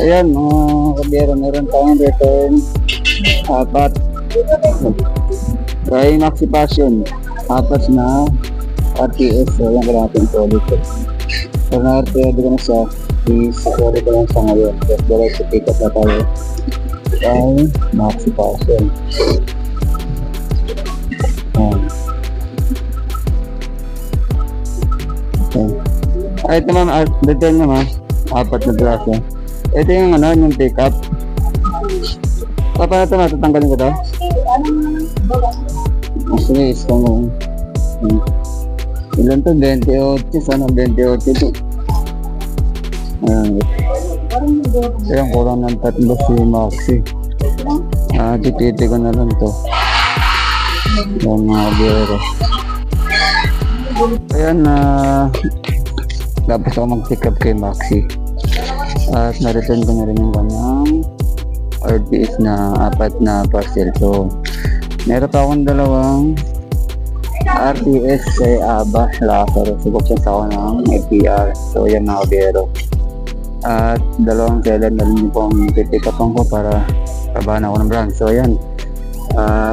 Ayan mga kabiyero, meron tayong return apat kay Maxi Passion, apat na RTS. So yan ka natin ito ulit. So na-ready ko na siya, i-secure ko lang sa ngayon. Just direct to pick up na tayo kay Maxi Passion. Okay. Ito naman, return naman apat na braso. Ito yung ano, yung pick up. Paano ito natatanggalin ko ito? Sige, isko mo. Ilan to? 28. Sana 28 ito. Ayan. Kaya kurang ng 3 si Maxi. Tititi ko na lang to. Ayan mga kabiyero. Ayan na tapos ako mag-pick up kay Maxi. At na-return ko na rin yung kanyang RPS na apat na parcel. So meron pa akong dalawang RTS kay Aba Lazaro. Subok siya sa ako ng FPR. So yan mga kabiyero. At dalawang seller na rin pong pipick upan ko para kabahan ako ng brand. So ayan,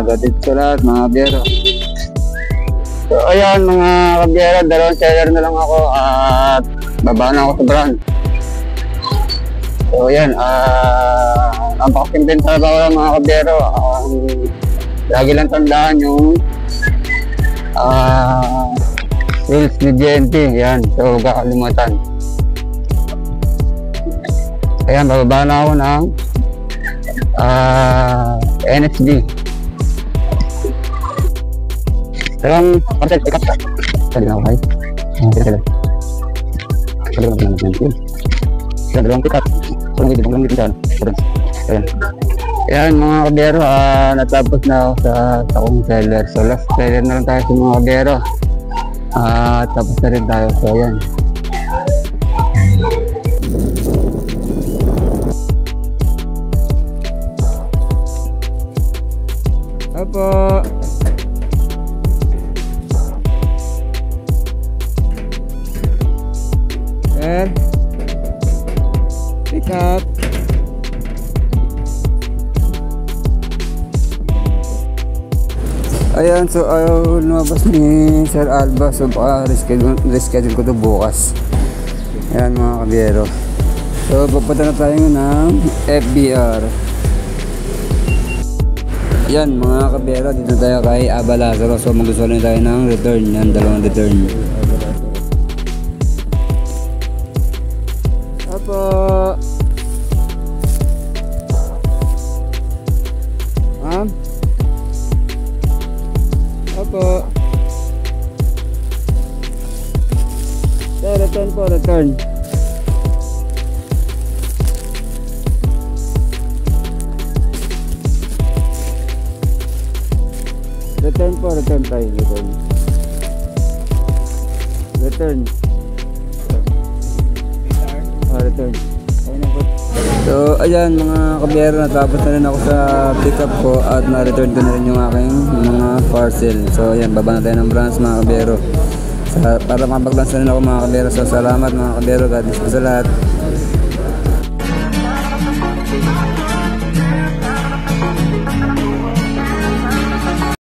gatit sa lahat mga kabiyero. So ayan mga kabiyero, dalawang seller na lang ako at babahan ako sa brand. So ayan, ang pakimpin talaga ko lang mga kabiyero. Lagi lang tandaan yung sales ni GNT. Yan, so huwag kakalimutan. Ayan, bababa na ako ng NSD. Dalawang contact pick up ka. Sali na ako kayo. Dalawang pick up. Dalawang pick up. Ayan. Ayan mga kabiyero, natapos na ako sa takong seller. So last seller na lang tayo sa mga kabiyero. Tapos na rin tayo. So ayan. Opo. And pick up. Ayan, so lumabas ni Sir Alba. So baka reschedule ko to bukas. Ayan mga kabiyero. So papunta na tayo ng FBR. Ayan mga kabiyero, dito tayo kay Aba Lazaro. So mag-usual na tayo ng return. Yan, dalawang return. Apo. Ma'am? Apo. Return po, return. Return po, return tayo, return. Return. Return. So, ayan mga kabiyero, natapos na rin ako sa pick up ko at na-return ko na rin yung aking mga parcel. So, ayan, baba na tayo ng branch mga kabiyero. Para makapag-branch na rin ako mga kabiyero. So, salamat mga kabiyero. God bless po sa lahat.